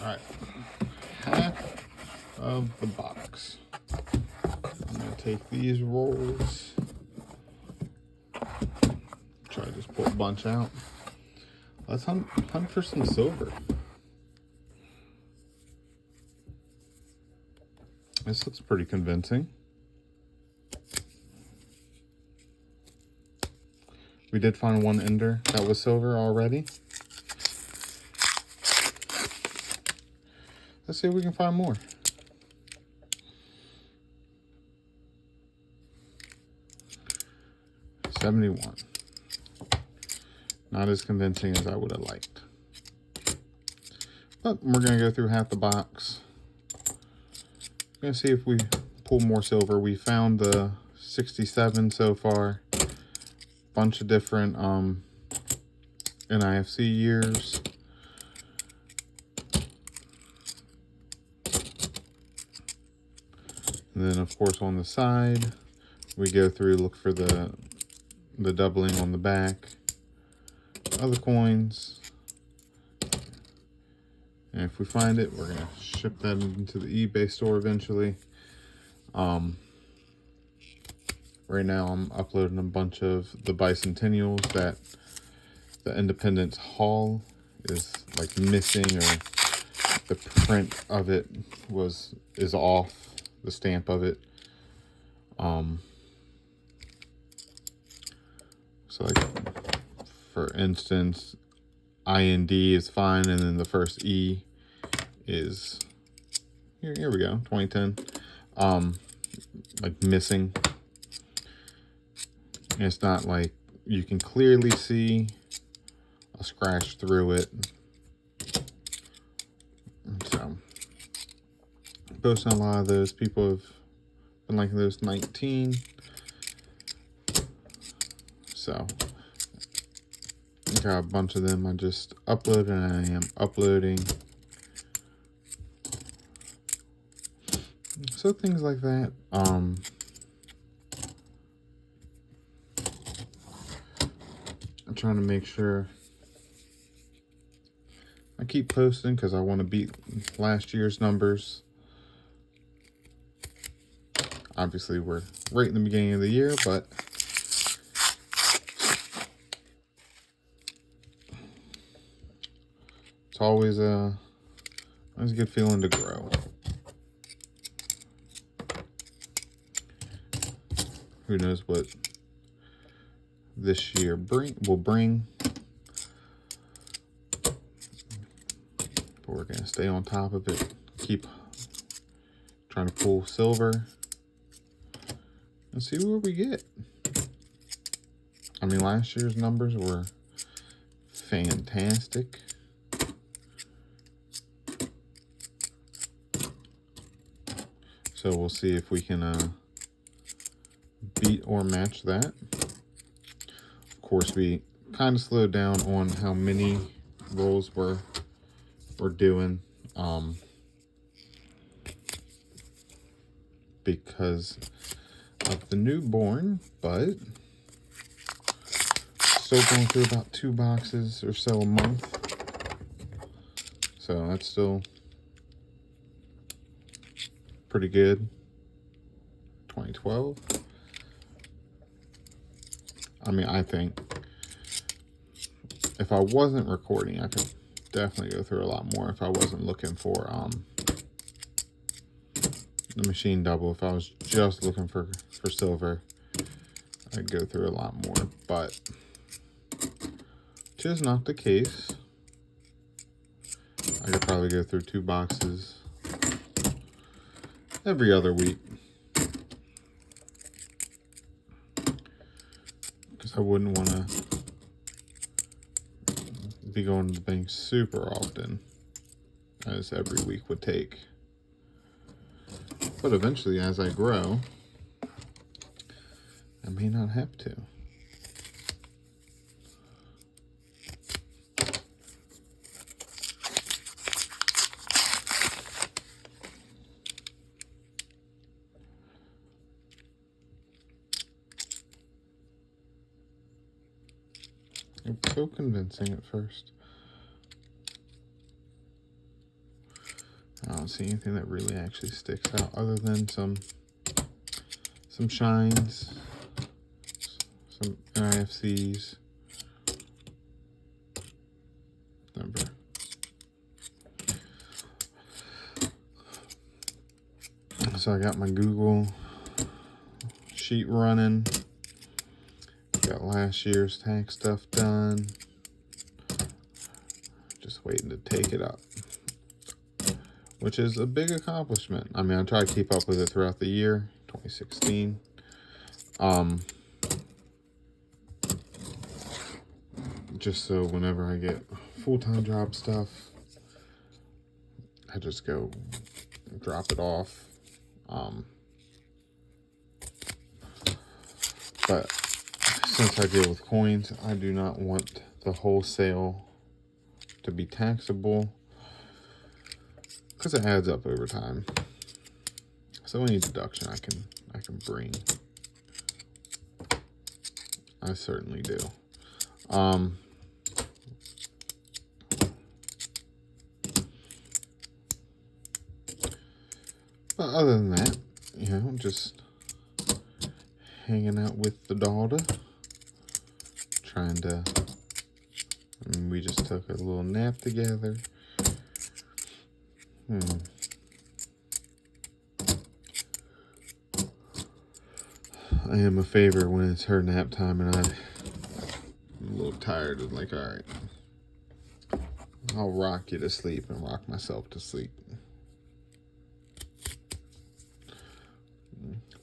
All right, half of the box. I'm gonna take these rolls, try to just pull a bunch out. Let's hunt for some silver. This looks pretty convincing. We did find one ender that was silver already. Let's see if we can find more. $71. Not as convincing as I would have liked. But we're gonna go through half the box. Gonna see if we pull more silver. We found the 67 so far. Bunch of different NIFC years. And then of course on the side, we go through, look for the doubling on the back, other coins. And if we find it, we're gonna ship that into the eBay store eventually. Right now I'm uploading a bunch of the bicentennials that the Independence Hall is like missing, or the print of it is off, the stamp of it. So like for instance, IND is fine, and then the first E is here we go, 2010. Like missing. And it's not like you can clearly see a scratch through it. So posting a lot of those. People have been liking those 19. So I got a bunch of them. I just uploaded, and I am uploading. So things like that. I'm trying to make sure I keep posting because I want to beat last year's numbers. Obviously, we're right in the beginning of the year, but it's always a good feeling to grow. Who knows what this year will bring. But we're going to stay on top of it. Keep trying to pull silver. And see where we get. I mean, last year's numbers were fantastic. So we'll see if we can beat or match that. Of course, we kind of slowed down on how many rolls we're doing, because of the newborn, but still going through about 2 boxes or so a month. So that's still pretty good. 2012. I mean, I think if I wasn't recording, I could definitely go through a lot more. If I wasn't looking for the machine double, if I was just looking for silver, I'd go through a lot more, but which is not the case. I could probably go through 2 boxes every other week, because I wouldn't want to be going to the bank super often, as every week would take. But eventually, as I grow, I may not have to. It's so convincing at first. I don't see anything that really actually sticks out other than some shines, some IFCs. Number. So I got my Google sheet running. Got last year's tax stuff done. Just waiting to take it up, which is a big accomplishment. I mean, I try to keep up with it throughout the year, 2016. Just so whenever I get full-time job stuff, I just go drop it off. But since I deal with coins, I do not want the wholesale to be taxable because it adds up over time. So any deduction I can bring, I certainly do. But other than that, you know, just hanging out with the daughter, trying to, I mean, we just took a little nap together. I am a favorite when it's her nap time and I'm a little tired and like, all right, I'll rock you to sleep and rock myself to sleep.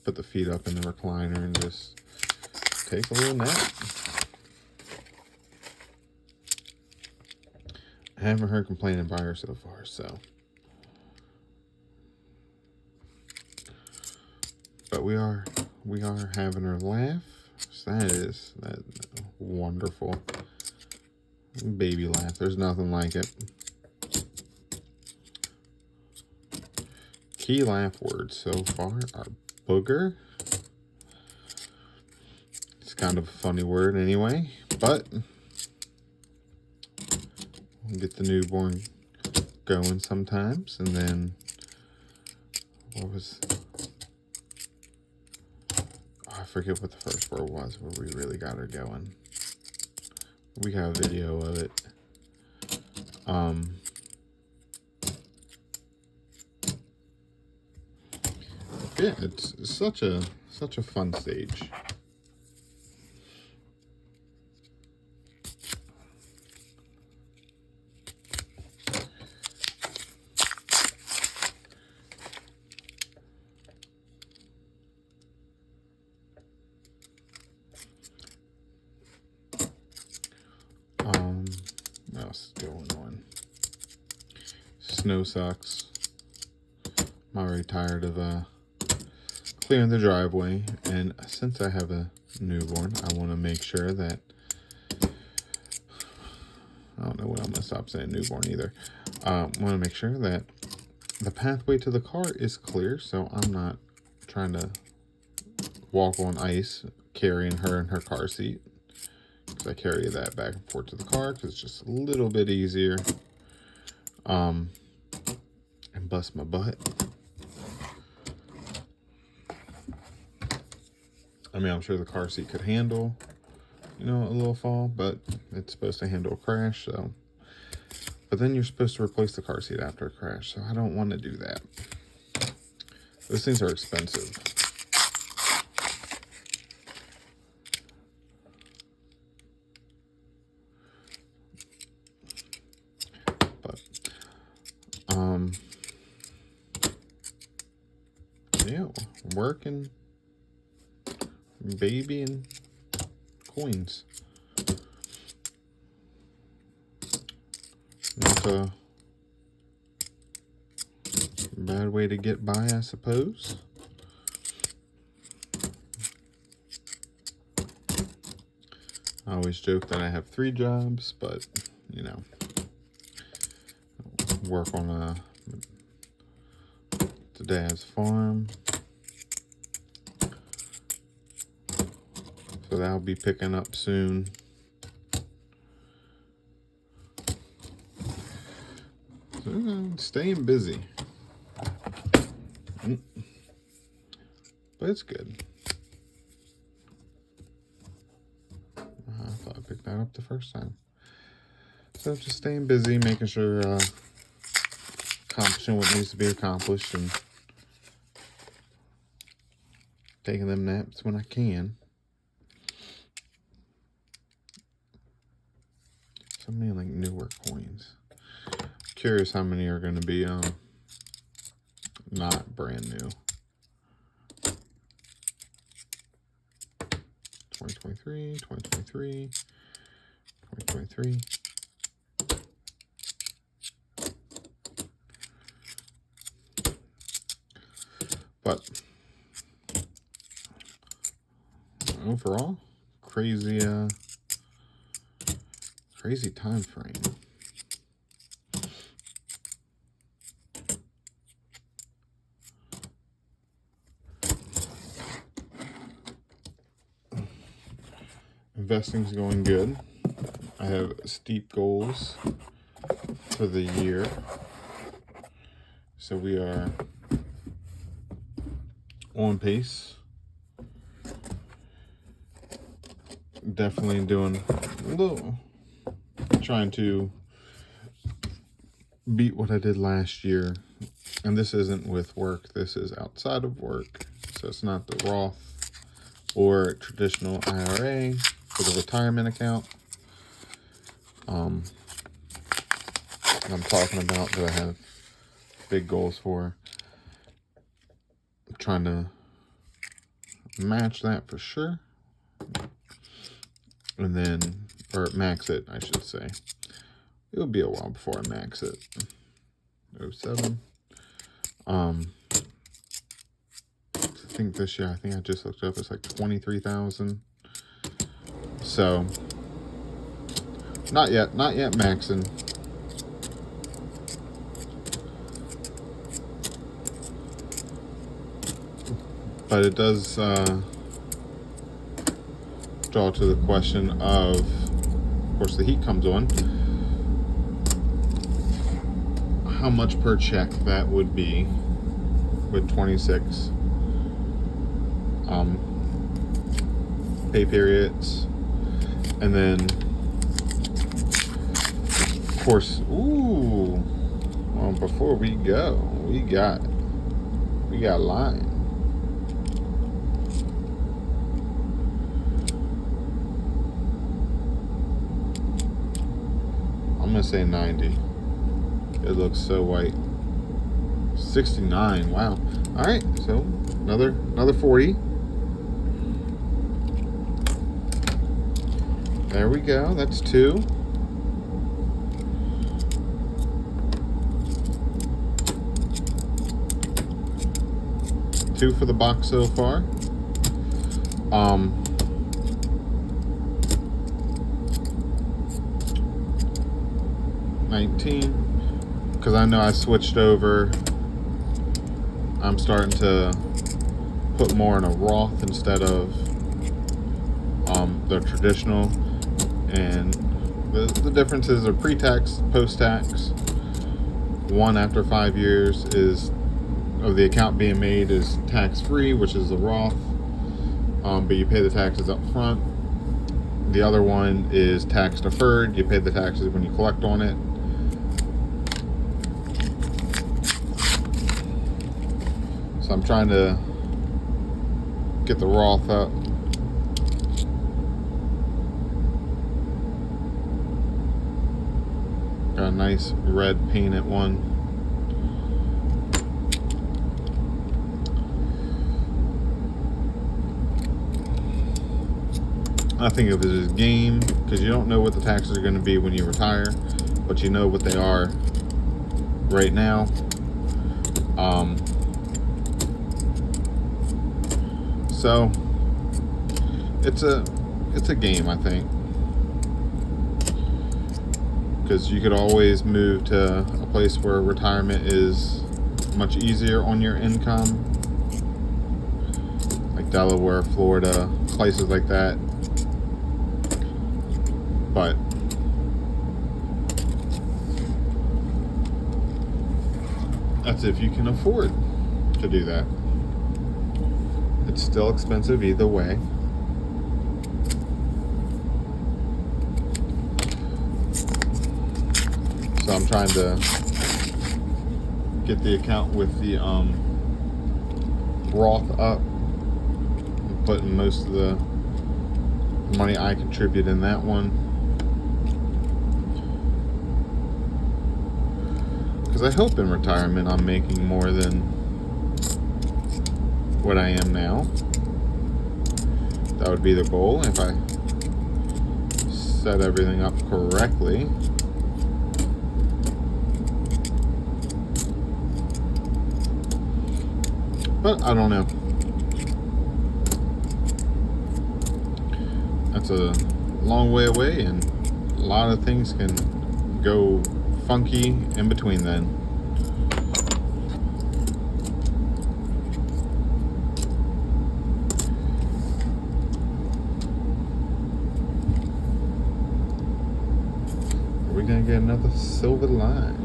Put the feet up in the recliner and just take a little nap. I haven't heard complaining by her so far, so. But we are having her laugh. So that wonderful baby laugh. There's nothing like it. Key laugh words so far are booger. It's kind of a funny word anyway, but we'll get the newborn going sometimes. And then I forget what the first word was where we really got her going. We got a video of it. Yeah, it's such a fun stage. What else is going on? Snow sucks. I'm already tired of clearing the driveway, and since I have a newborn, I want to make sure that I don't know when I'm gonna stop saying newborn either. Want to make sure that the pathway to the car is clear, so I'm not trying to walk on ice carrying her in her car seat. Because I carry that back and forth to the car because it's just a little bit easier. And bust my butt. I mean, I'm sure the car seat could handle, you know, a little fall, but it's supposed to handle a crash, so. But then you're supposed to replace the car seat after a crash, so I don't want to do that. Those things are expensive. But, yeah, working, baby, and coins. Not a bad way to get by, I suppose. I always joke that I have 3 jobs, but, you know, work on the dad's farm. So that'll be picking up soon. So, staying busy. but it's good. I thought I picked that up the first time. So just staying busy, making sure accomplishing what needs to be accomplished, and taking them naps when I can. So many like newer coins. Curious how many are going to be not brand new. 2023, 2023, 2023. But overall, crazy time frame. Investing's going good. I have steep goals for the year. So we are on pace. Definitely doing a little, trying to beat what I did last year. And this isn't with work, this is outside of work. So it's not the Roth or traditional IRA for the retirement account. I'm talking about that I have big goals for. I'm trying to match that for sure. And then, or max it, I should say. It'll be a while before I max it. 07. I think this year, I just looked up, it's like 23,000. So, not yet maxing. But it does draw to the question of course, the heat comes on. How much per check that would be with 26 pay periods, and then of course, before we go, we got line. I'm gonna say 90. It looks so white. 69. Wow. All right. So another 40. There we go. That's 2. Two for the box so far. 19, because I know I switched over. I'm starting to put more in a Roth instead of the traditional, and the differences are pre-tax, post-tax. One after 5 years is of the account being made is tax-free, which is the Roth, but you pay the taxes up front. The other one is tax-deferred. You pay the taxes when you collect on it. So I'm trying to get the Roth up. Got a nice red painted one. I think of it as game, because you don't know what the taxes are going to be when you retire, but you know what they are right now. So it's a game, I think, because you could always move to a place where retirement is much easier on your income, like Delaware, Florida, places like that. But that's if you can afford to do that. it's still expensive either way. So I'm trying to get the account with the Roth up and putting most of the money I contribute in that one, because I hope in retirement I'm making more than what I am now. That would be the goal if I set everything up correctly. But I don't know. That's a long way away, and a lot of things can go funky in between then. Are we gonna get another silver line?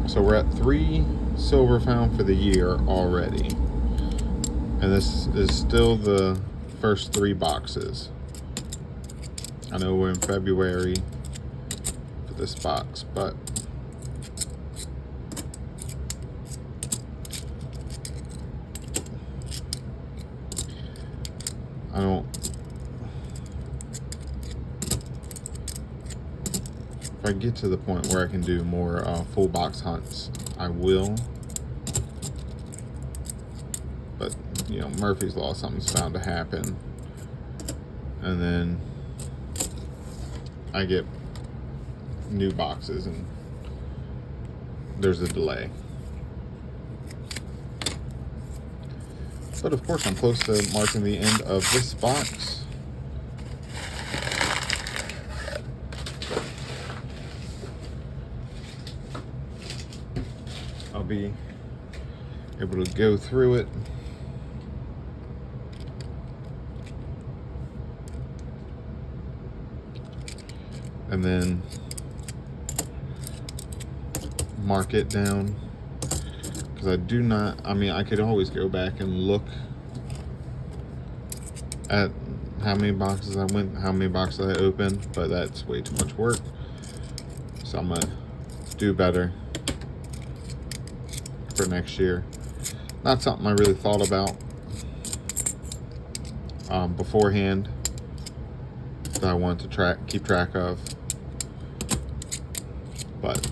So we're at 3 silver found for the year already. And this is still the first 3 boxes. I know we're in February for this box, but I don't. If I get to the point where I can do more full box hunts, I will. But, you know, Murphy's Law, something's bound to happen. And then I get new boxes and there's a delay. But of course, I'm close to marking the end of this box. I'll be able to go through it. And then mark it down. Because I do not, I mean, I could always go back and look at how many boxes I went, how many boxes I opened, but that's way too much work. So I'm gonna do better for next year. Not something I really thought about beforehand that I wanted to keep track of, but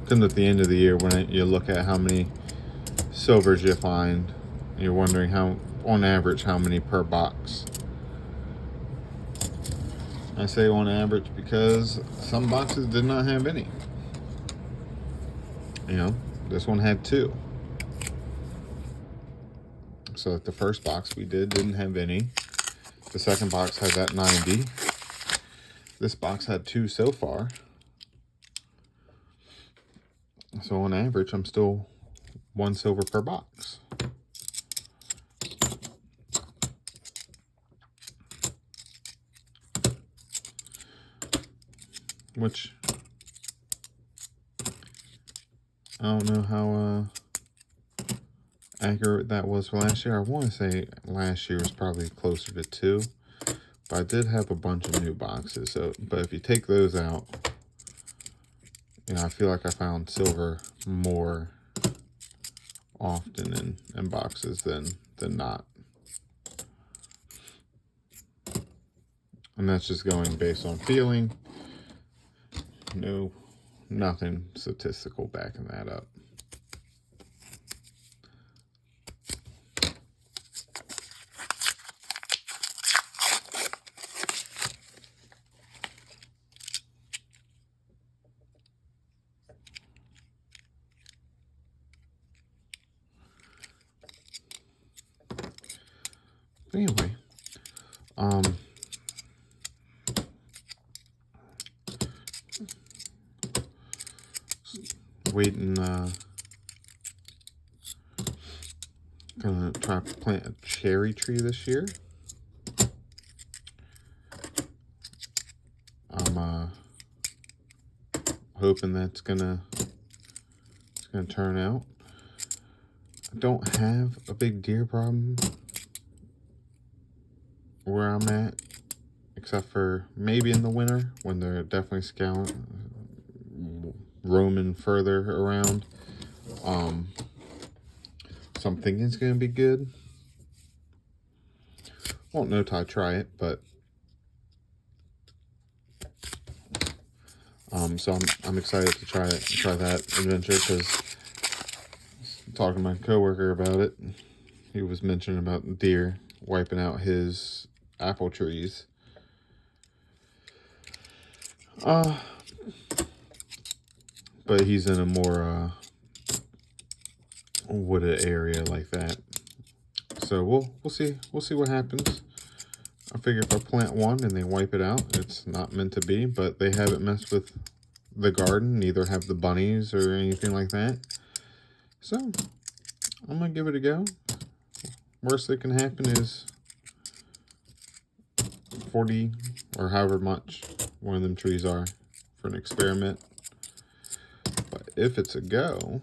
then at the end of the year, when you look at how many silvers you find, you're wondering how, on average, how many per box. I say on average because some boxes did not have any. You know, this one had 2. So the first box we didn't have any. The second box had that 90. This box had 2 so far. So on average, I'm still 1 silver per box. Which, I don't know how accurate that was for last year. I want to say last year was probably closer to 2. But I did have a bunch of new boxes. So, but if you take those out, you know, I feel like I found silver more often in boxes than not. And that's just going based on feeling. No, nothing statistical backing that up. Anyway, waiting, gonna try to plant a cherry tree this year. I'm hoping that's gonna turn out. I don't have a big deer problem where I'm at, except for maybe in the winter when they're definitely roaming further around. So I'm thinking it's gonna be good. Won't know till I try it, but so I'm excited to try that adventure, because talking to my coworker about it, he was mentioning about deer wiping out his apple trees. But he's in a more wooded area like that. So we'll see what happens. I figure if I plant one and they wipe it out, it's not meant to be. But they haven't messed with the garden, neither have the bunnies or anything like that. So I'm gonna give it a go. Worst that can happen is 40 or however much one of them trees are for an experiment. But if it's a go,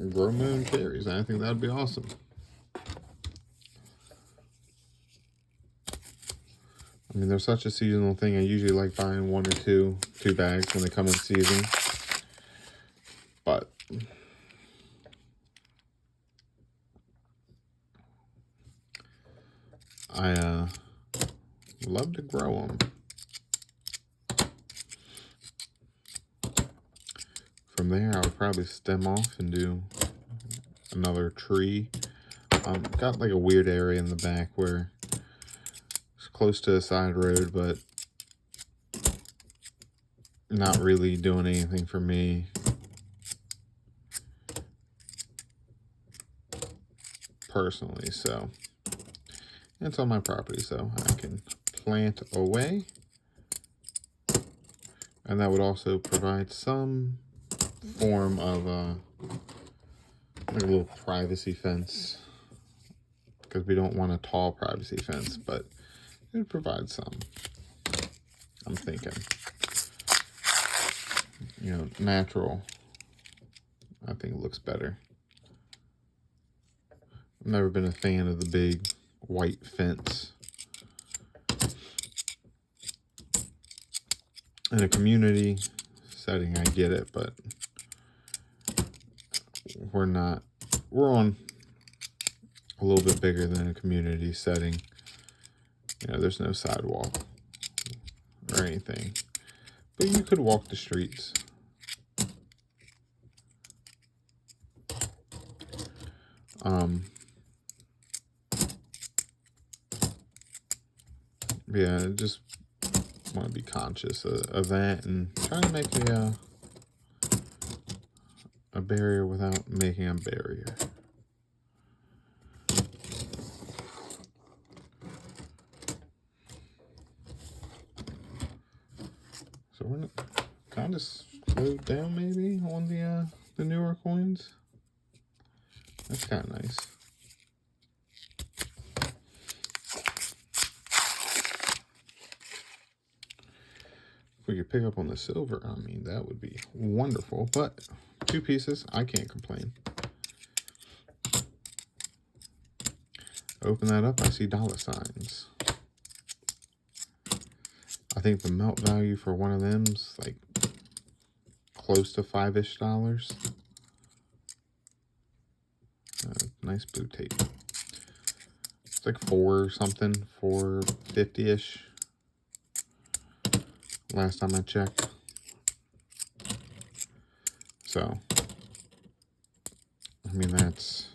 grow my own cherries. I think that'd be awesome. I mean, they're such a seasonal thing. I usually like buying one or two bags when they come in season. But I love to grow them. From there, I would probably stem off and do another tree. Got like a weird area in the back where it's close to a side road, but not really doing anything for me. Personally, so it's on my property, so I can plant away. And that would also provide some form of like a little privacy fence, because we don't want a tall privacy fence, but it would provide some. I'm thinking, you know, natural, I think it looks better. I've never been a fan of the big white fence. In a community setting, I get it, but we're on a little bit bigger than a community setting. You know, there's no sidewalk or anything, but you could walk the streets. Yeah, just want to be conscious of that and trying to make a barrier without making a barrier. So we're kind of slowed down maybe on the newer coins. That's kind of nice. If we could pick up on the silver, I mean, that would be wonderful. But 2 pieces, I can't complain. Open that up, I see dollar signs. I think the melt value for one of them's like close to $5-ish. Nice blue tape. It's like 4 or something, 450-ish. Last time I checked. So, I mean, that's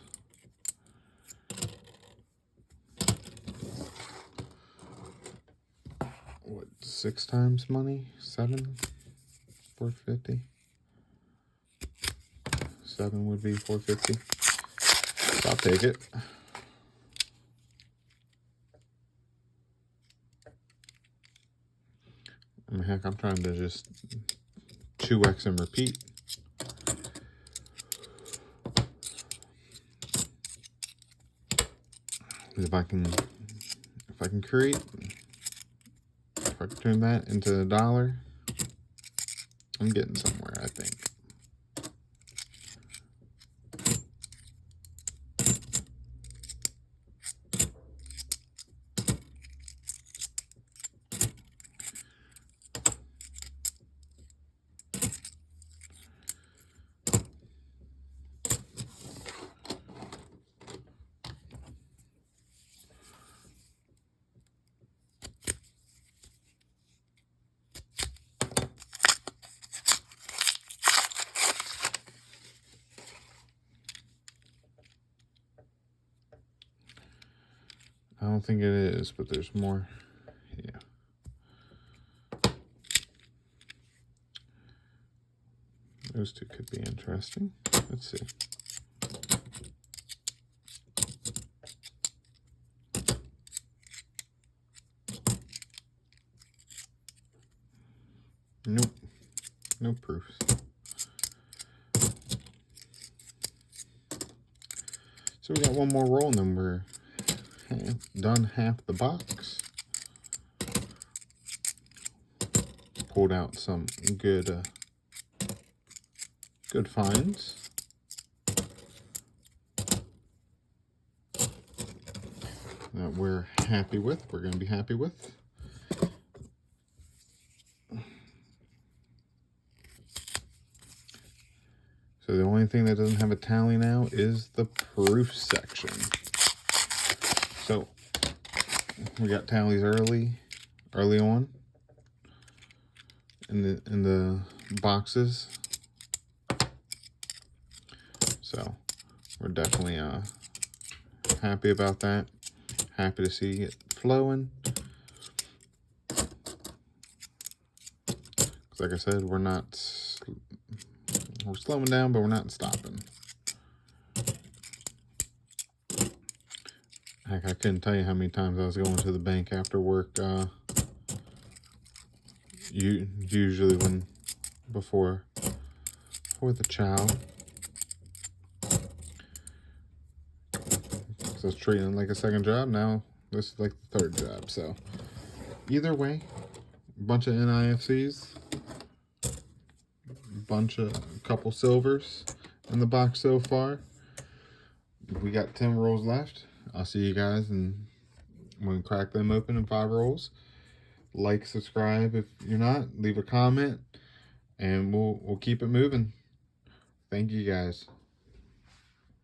what, 6 times money? 7? 450? 7 would be 450. So I'll take it. I mean, heck, I'm trying to just 2x and repeat. If I can create I turn that into a dollar, I'm getting somewhere, I think. I don't think it is, but there's more. Yeah. Those two could be interesting. Let's see. Nope. No proofs. So we got one more roll and then we're done half the box. Pulled out some good finds. That we're happy with. We're going to be happy with. So the only thing that doesn't have a tally now is the proof section. So we got tallies early on in the boxes. So we're definitely happy about that. Happy to see it flowing. Like I said, we're slowing down, but we're not stopping. Heck, I couldn't tell you how many times I was going to the bank after work. Usually before the chow. So I was treating it like a second job. Now this is like the third job. So either way, a bunch of NIFCs, a couple silvers in the box so far. We got 10 rolls left. I'll see you guys and when we crack them open in 5 rolls. Like, subscribe if you're not, leave a comment, and we'll keep it moving. Thank you guys.